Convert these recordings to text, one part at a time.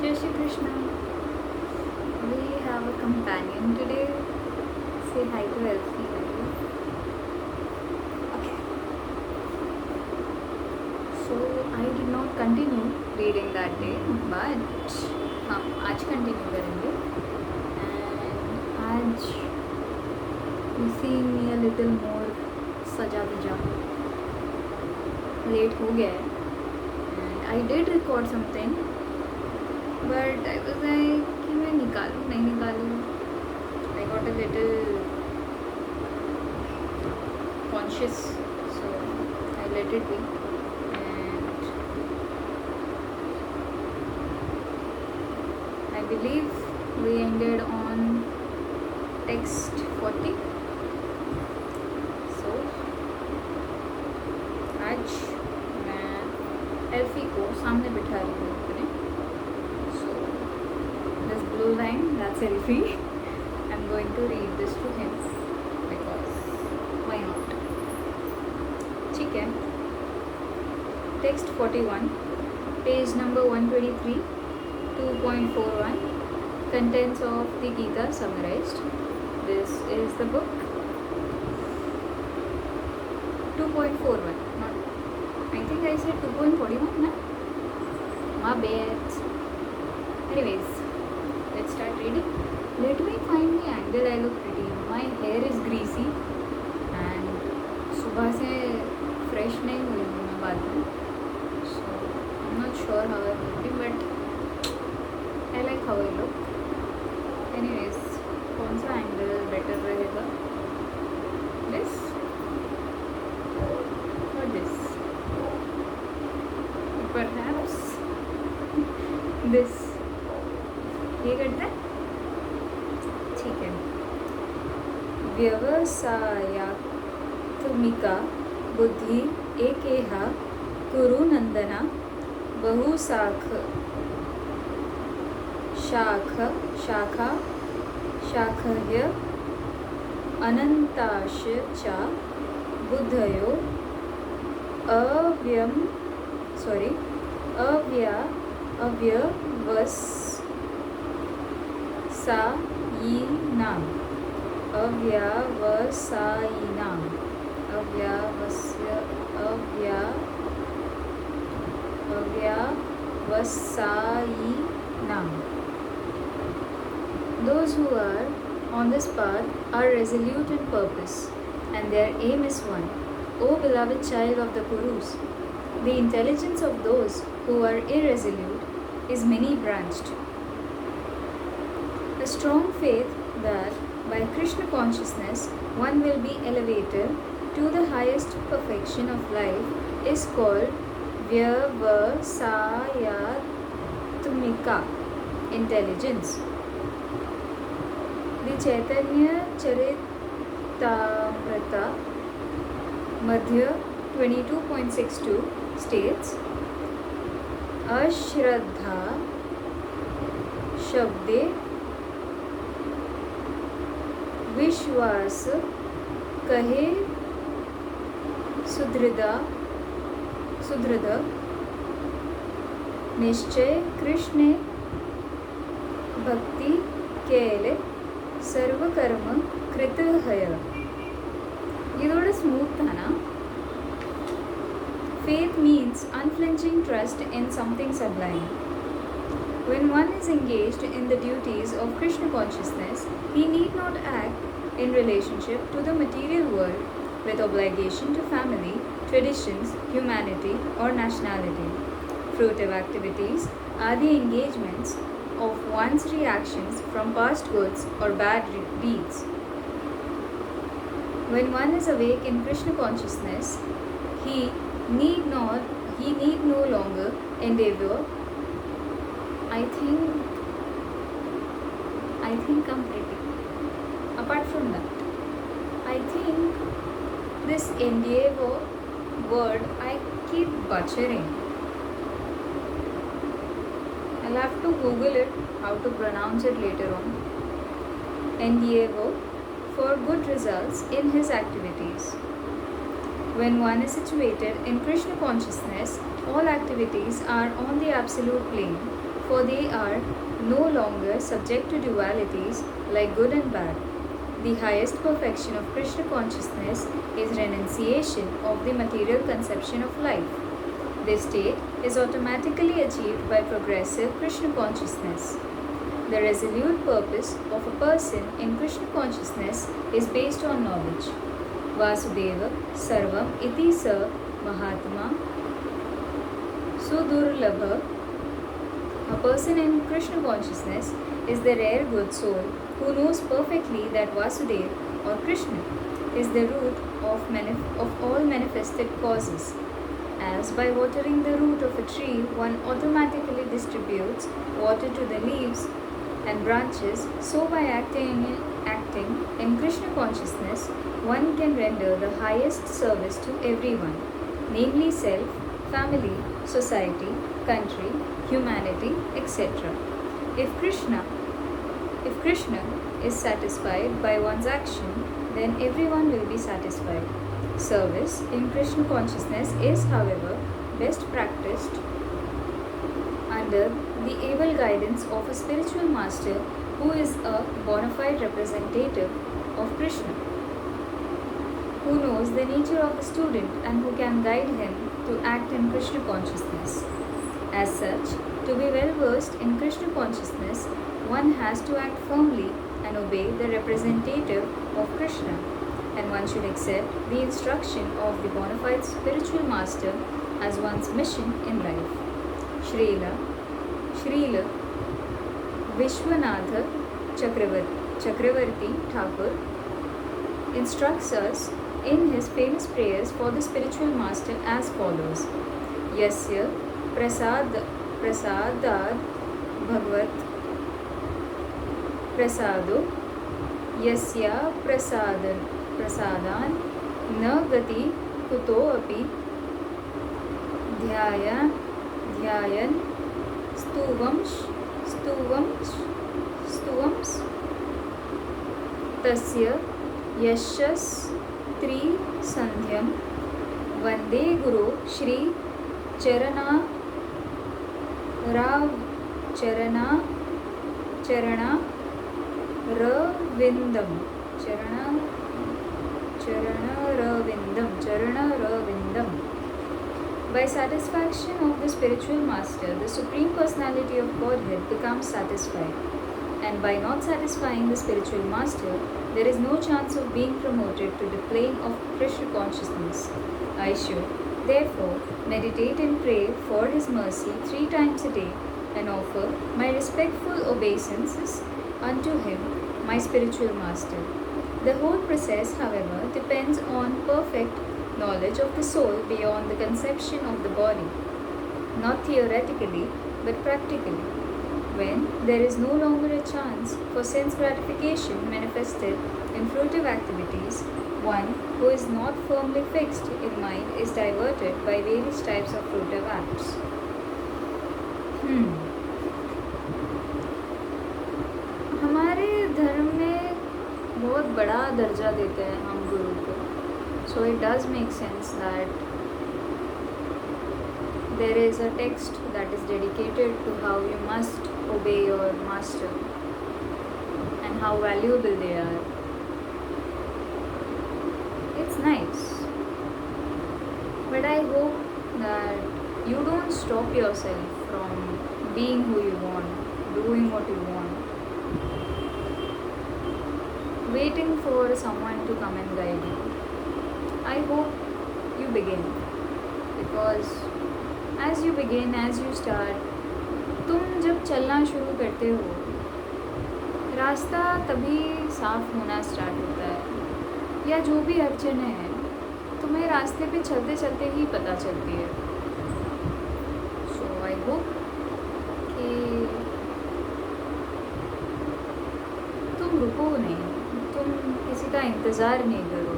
Jai Shri Krishna. We have a companion today. Say hi to Elfie. Okay. So I did not continue reading that day, but हम आज continue करेंगे. And आज you see me a little more सजा धजा. Late हो गया है. And I did record something. But I was like कि मैं निकालूँ नहीं निकालूँ. I got a little conscious, so I let it be. And I believe we ended on text 40. So आज मैं एल्फी को सामने बिठा रही हूँ अपने. This blue line, that's Elfie. I'm going to read this to him because why not? ठीक है. Text 41, page number 123, 2.41. Contents of the Gita summarized. This is the book. 2.41. Not. I think I said 2.41. No? My bad. Anyways. Let's start reading. Let me find the angle I look pretty. My hair is greasy and सुबह से fresh नहीं हुई हूँ मैं बाद में. So I'm not sure how I will be, but I like how I look. Anyways, कौन सा angle better रहेगा? This or this? Perhaps this. ये करते हैं. ठीक है. व्यवसायात्मिका बुद्धि एकेह कुरु नंदना शाखा शाखय अनंताश च बुद्धयो अव्यवस सायिनाम अव्यवसायिनाम. Those who are on this path are resolute in purpose, and their aim is one. O beloved child of the Kurus, the intelligence of those who are irresolute is many-branched. A strong faith that by Krishna consciousness one will be elevated to the highest perfection of life is called Vyavasayatmika intelligence. The Chaitanya Charitamrita Madhya 22.62 states, Ashraddha Shabde विश्वास कहे सुदृढ़ निश्चय कृष्णे भक्ति केले सर्वकर्म कृत है. ये थोड़ा स्मूथ था ना. Faith means unflinching trust in something sublime. When one is engaged in the duties of Krishna consciousness, he need not act in relationship to the material world with obligation to family, traditions, humanity, or nationality. Fruitive activities are the engagements of one's reactions from past goods or bad deeds. When one is awake in Krishna consciousness, he need no longer endeavor. I think I'm pretty. Apart from that, I think this endeavor word I keep butchering. I'll have to Google it, how to pronounce it later on. Endeavor for good results in his activities. When one is situated in Krishna consciousness, all activities are on the absolute plane for they are no longer subject to dualities like good and bad. The highest perfection of Krishna consciousness is renunciation of the material conception of life. This state is automatically achieved by progressive Krishna consciousness. The resolute purpose of a person in Krishna consciousness is based on knowledge. Vasudeva Sarvam Iti Sa Mahatma Sudurlabha. A person in Krishna consciousness is the rare good soul who knows perfectly that Vasudeva or Krishna is the root of all manifested causes. As by watering the root of a tree, one automatically distributes water to the leaves and branches, so by acting in Krishna consciousness, one can render the highest service to everyone, namely self, family, society, country, humanity, etc. If Krishna is satisfied by one's action, then everyone will be satisfied. Service in Krishna consciousness is, however, best practiced under the able guidance of a spiritual master who is a bona fide representative of Krishna, who knows the nature of the student and who can guide him to act in Krishna consciousness. As such, to be well versed in Krishna consciousness, one has to act firmly and obey the representative of Krishna, and one should accept the instruction of the bona fide spiritual master as one's mission in life. Srila Vishwanatha Chakravarti Thakur instructs us in his famous prayers for the spiritual master as follows. Yasya prasadad bhagavat prasado yasya prasadan na gati kuto api dhyayan stuvams tasya yashas tri sandhyam vande guru shri charana ravindam. By satisfaction of the spiritual master, the Supreme Personality of Godhead becomes satisfied. And by not satisfying the spiritual master, there is no chance of being promoted to the plane of Krishna consciousness. I should, therefore, meditate and pray for his mercy 3 times a day and offer my respectful obeisances unto him, my spiritual master. The whole process, however, depends on perfect knowledge of the soul beyond the conception of the body, not theoretically but practically. When there is no longer a chance for sense gratification manifested in fruitive activities, one who is not firmly fixed in mind is diverted by various types of fruitive acts. हमारे धर्म में बहुत बड़ा दर्जा देते हैं हम गुरु को. So it does make sense that there is a text that is dedicated to how you must obey your master and how valuable they are. It's nice. But I hope that you don't stop yourself from being who you want, doing what you want, waiting for someone to come and guide you. I hope you begin, because as you begin, as you start, तुम जब चलना शुरू करते हो, रास्ता तभी साफ होना स्टार्ट होता है, या जो भी अड़चनें हैं तुम्हें रास्ते पे चलते चलते ही पता चलती है. सो आई होप कि तुम रुको नहीं, तुम किसी का इंतज़ार नहीं करो,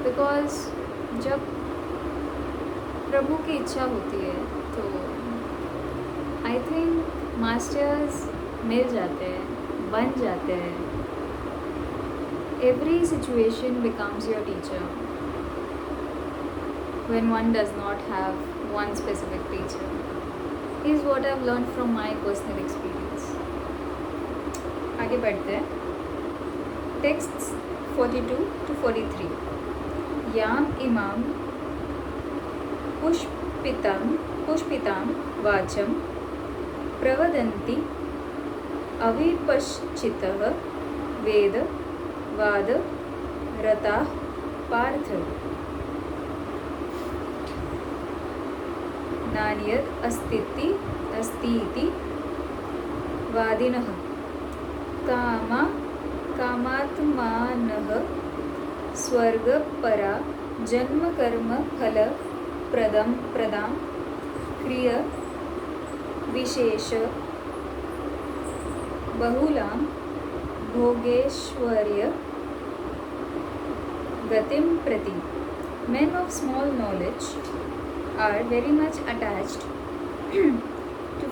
बिकॉज जब प्रभु की इच्छा होती है तो आई थिंक मास्टर्स मिल जाते हैं, बन जाते हैं. Every situation becomes your teacher when one does not have one specific teacher. is what I've learned from my personal experience. आगे बढ़ते हैं. Texts 42 to 43. याम इमाम पुष्पितां वाचं प्रवदन्ति अविपश्चितः वेद वाद रताः पार्थ नान्यत् अस्तीति वादिनः कामात्मानः स्वर्गपरा जन्मकर्म फल प्रदां क्रिय विशेष बहुलां भोगेश्वर्य गतिं प्रति. Men of small knowledge are very much attached to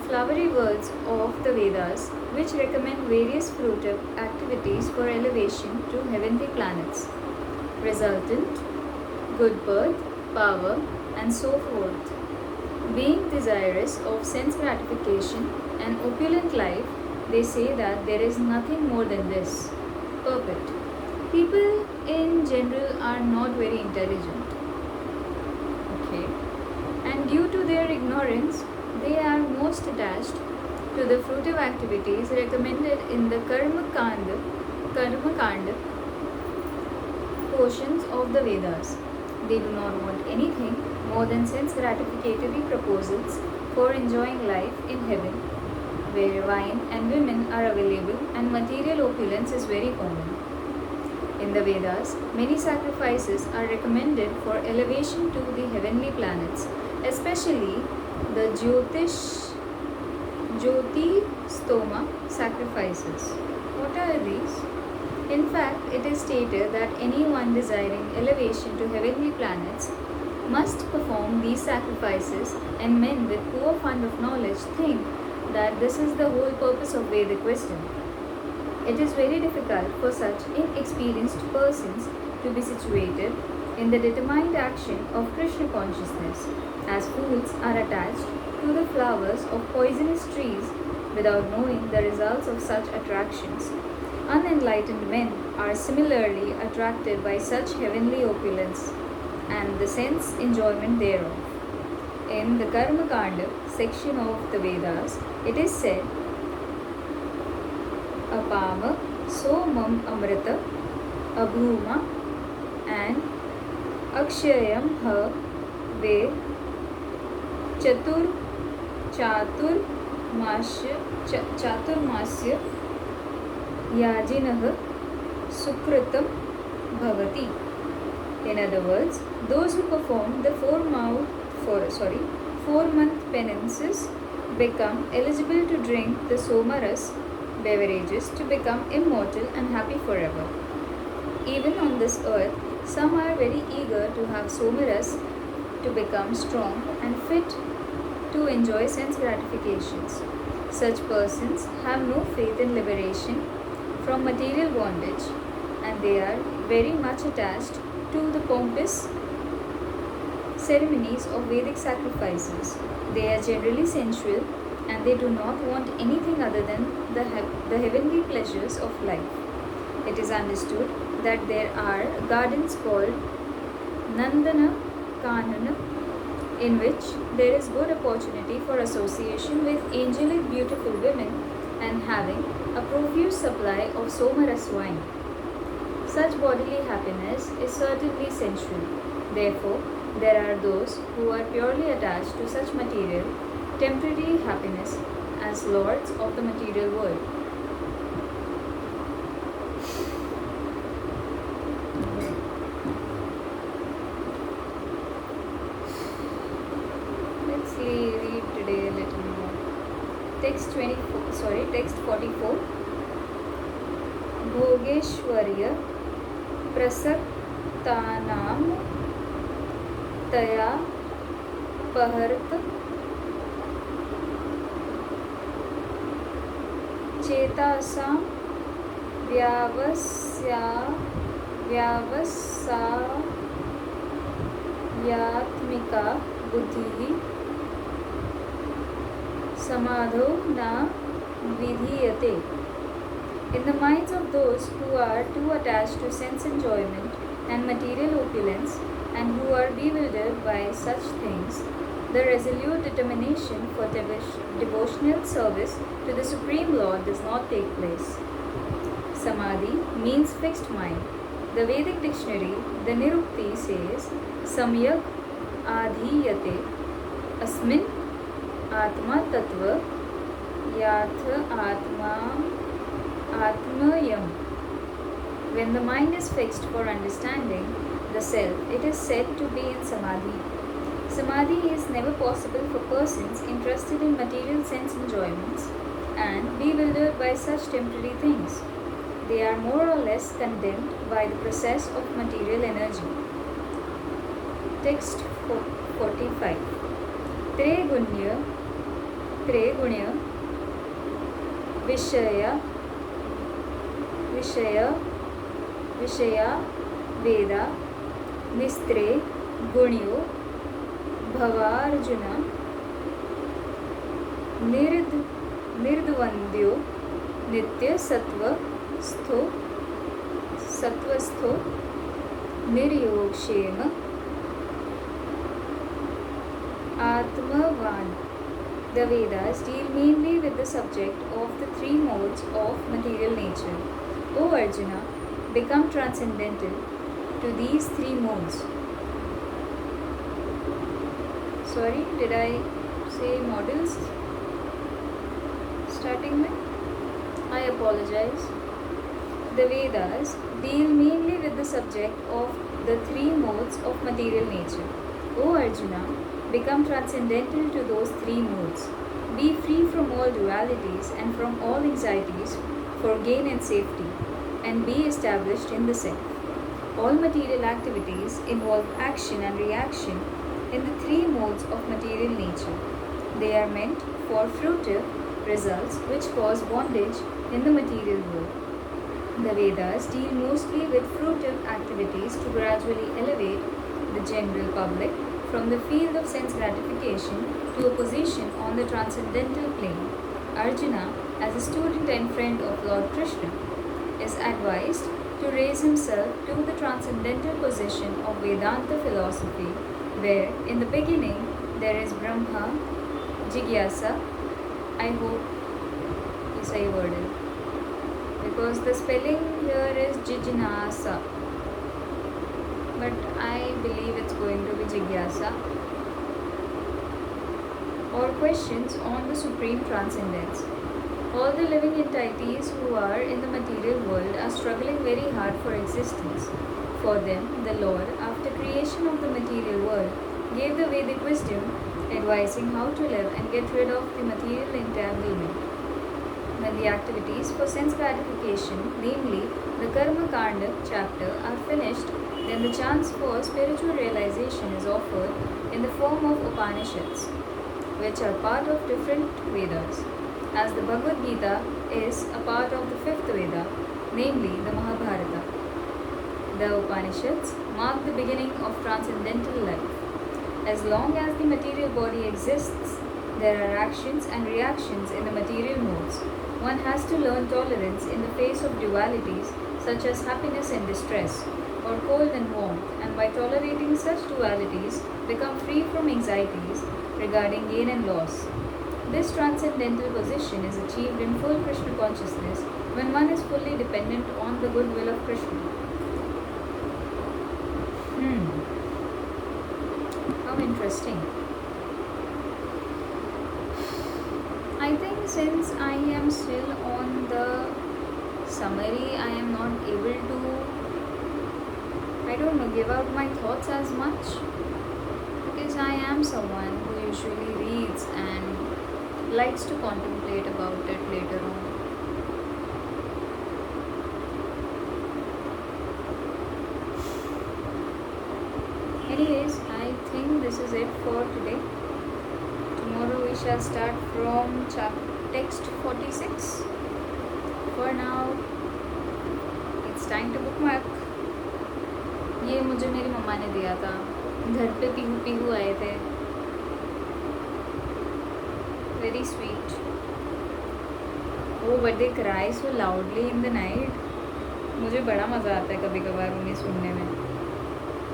flowery words of the Vedas, which recommend various fruitive activities for elevation to heavenly planets, resultant good birth, power, and so forth. Being desirous of sense gratification and opulent life, they say that there is nothing more than this. Perfect. People in general are not very intelligent. Okay. And due to their ignorance, they are most attached to the fruitive activities recommended in the Karma Kanda portions of the Vedas. They do not want anything more than sense gratificatory proposals for enjoying life in heaven, where wine and women are available and material opulence is very common. In the Vedas, many sacrifices are recommended for elevation to the heavenly planets, especially the Jyoti Stoma sacrifices. What are these? In fact, it is stated that anyone desiring elevation to heavenly planets must perform these sacrifices, and men with poor fund of knowledge think that this is the whole purpose of Vedic wisdom. It is very difficult for such inexperienced persons to be situated in the determined action of Krishna consciousness, as fools are attached to the flowers of poisonous trees without knowing the results of such attractions. Unenlightened men are similarly attracted by such heavenly opulence and the sense enjoyment thereof. In the Karma Kanda section of the Vedas, it is said, Apama, Somam Amrita, Abhuma, and Akshayam Ha Ve Chaturmasya Yajinah Sukritam Bhavati. In other words, those who perform the 4-month penances become eligible to drink the somaras beverages to become immortal and happy forever. Even on this earth, some are very eager to have somaras to become strong and fit to enjoy sense gratifications. Such persons have no faith in liberation from material bondage, and they are very much attached to the pompous ceremonies of Vedic sacrifices. They are generally sensual, and they do not want anything other than the heavenly pleasures of life. It is understood that there are gardens called Nandana Kanana, in which there is good opportunity for association with angelic beautiful women and having a profuse supply of somaras wine. Such bodily happiness is certainly sensual. Therefore, there are those who are purely attached to such material, temporary happiness as lords of the material world. Let's read today a little more. Text 44. Bhogeshwarya prasaktanam taya paharta chetasam vyavasayatmika buddhi samadho na vidhiyate. In the minds of those who are too attached to sense enjoyment and material opulence, and who are bewildered by such things, the resolute determination for devotional service to the Supreme Lord does not take place. Samadhi means fixed mind. The Vedic dictionary, the Nirukti, says, Samyak adhiyate asmin atma tattva yath atmayam. When the mind is fixed for understanding the self, it is said to be in Samadhi. Samadhi is never possible for persons interested in material sense enjoyments and bewildered by such temporary things. They are more or less condemned by the process of material energy. Text 45. Tregunya Vishaya Veda Nistre Gunyo Bhavarjuna Nirdvandyo Nitya Sattva Stho Niryogshema Atmavan. The Vedas deal mainly with the subject of the three modes of material nature. O Arjuna, become transcendental to these three modes. Sorry, did I say models starting with? I apologize. The Vedas deal mainly with the subject of the three modes of material nature. O Arjuna, become transcendental to those three modes. Be free from all dualities and from all anxieties for gain and safety, and be established in the self. All material activities involve action and reaction in the three modes of material nature. They are meant for fruitive results which cause bondage in the material world. The Vedas deal mostly with fruitive activities to gradually elevate the general public from the field of sense gratification to a position on the transcendental plane. Arjuna, as a student and friend of Lord Krishna, is advised to raise himself to the transcendental position of Vedanta philosophy, where in the beginning there is Brahma, Jigyasa. I hope is I worded, because the spelling here is Jijnasa, but I believe it's going to be Jigyasa, or questions on the supreme transcendence. All the living entities who are in the material world are struggling very hard for existence. For them, the Lord, after creation of the material world, gave the Vedic wisdom advising how to live and get rid of the material entanglement. When the activities for sense gratification, namely the Karma Kanda chapter, are finished, then the chance for spiritual realization is offered in the form of Upanishads, which are part of different Vedas, as the Bhagavad Gita is a part of the fifth Veda, namely the Mahabharata. The Upanishads mark the beginning of transcendental life. As long as the material body exists, there are actions and reactions in the material modes. One has to learn tolerance in the face of dualities such as happiness and distress, or cold and warmth, and by tolerating such dualities, become free from anxieties regarding gain and loss. This transcendental position is achieved in full Krishna consciousness when one is fully dependent on the goodwill of Krishna. How interesting. I think since I am still on the summary, I am not able to, give out my thoughts as much, because I am someone who usually reads and likes to contemplate about it later on. Anyways, I think this is it for today. Tomorrow we shall start from text 46. For now, it's time to bookmark. ये मुझे मेरी मम्मा ने दिया था, घर पे पीहू पीहू आए थे, very sweet. Oh, but they cry so loudly in the night. मुझे बड़ा मज़ा आता है कभी कभार उन्हें सुनने में.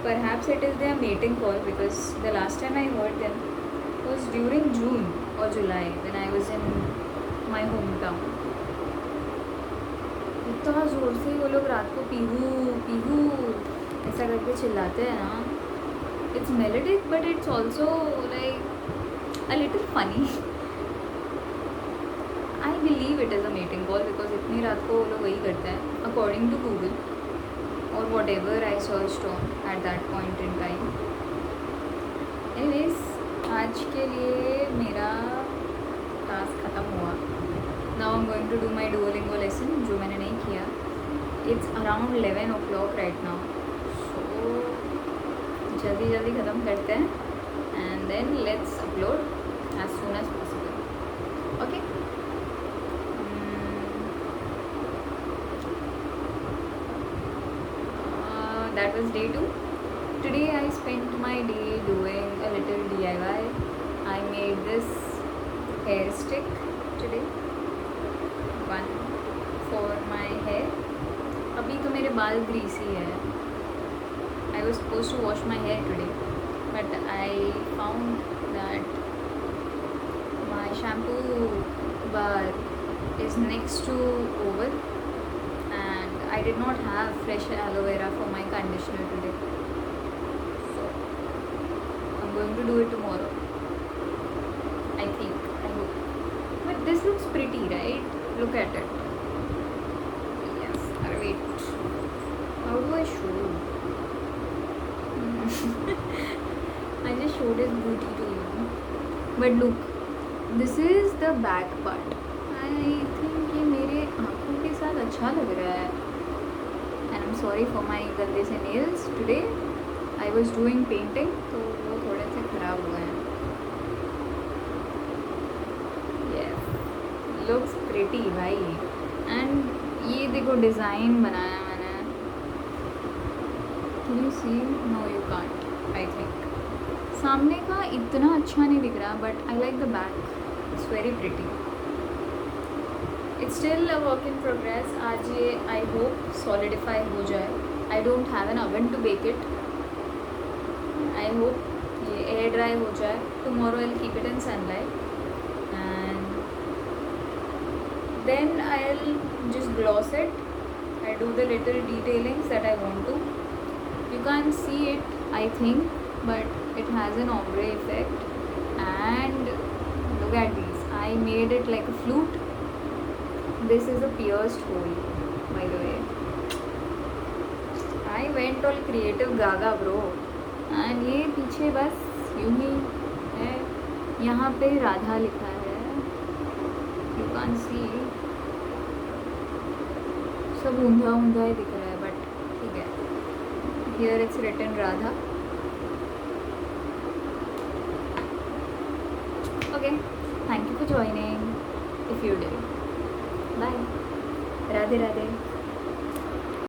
Perhaps it is their mating call, because the last time I heard them was during June or July when I was in my hometown. इतना ज़ोर से वो लोग रात को पीहू पीहू ऐसा करके चिल्लाते हैं ना. It's melodic but it's also like a little funny. I believe it is a mating call because इतनी रात को वो लोग वही करते हैं according to Google or whatever I searched on at that point in time. Anyways, आज के लिए मेरा टास्क ख़त्म हुआ. Now I'm going to do my Duolingo lesson जो मैंने नहीं किया. It's around 11 o'clock right now. So जल्दी जल्दी ख़त्म करते हैं and then let's upload as soon as possible. Okay? That was day 2. Today I spent my day doing a little DIY. I made this hair stick today. One for my hair. अभी तो मेरे बाल greasy है. I was supposed to wash my hair today, but I found that my shampoo bar is next to oven. I did not have fresh aloe vera for my conditioner today, so I'm going to do it tomorrow. I think, I hope. But this looks pretty, right? Look at it. Yes. Wait. How do I show? I just showed his booty to you. But look, this is the back part. I think ये मेरे आँखों के साथ अच्छा लग रहा है. And I'm sorry for my गंदे से nails today. I was doing painting, तो वो थोड़े से ख़राब हुए हैं. Yes, looks pretty भाई. And ये देखो डिज़ाइन बनाया मैंने. Can you see? No, you can't. I think. सामने का इतना अच्छा नहीं दिख रहा, but I like the back. It's very pretty. It's still a work in progress. आज ये I hope solidify हो जाए. I don't have an oven to bake it. I hope ये air dry हो जाए. Tomorrow I'll keep it in sunlight, and then I'll just gloss it. I do the little detailings that I want to. You can't see it, I think, but it has an ombre effect. And look at these. I made it like a flute. This is a pierced hole, by the way. I went all creative gaga, bro. And ये पीछे बस यूं ही है. यहाँ पे राधा लिखा है. You can't see. सब ऊंधा ऊंधा ही दिख रहा है, but ठीक है. Here it's written Radha. Okay. Thank you for joining. If you did. Bye. Radhe Radhe.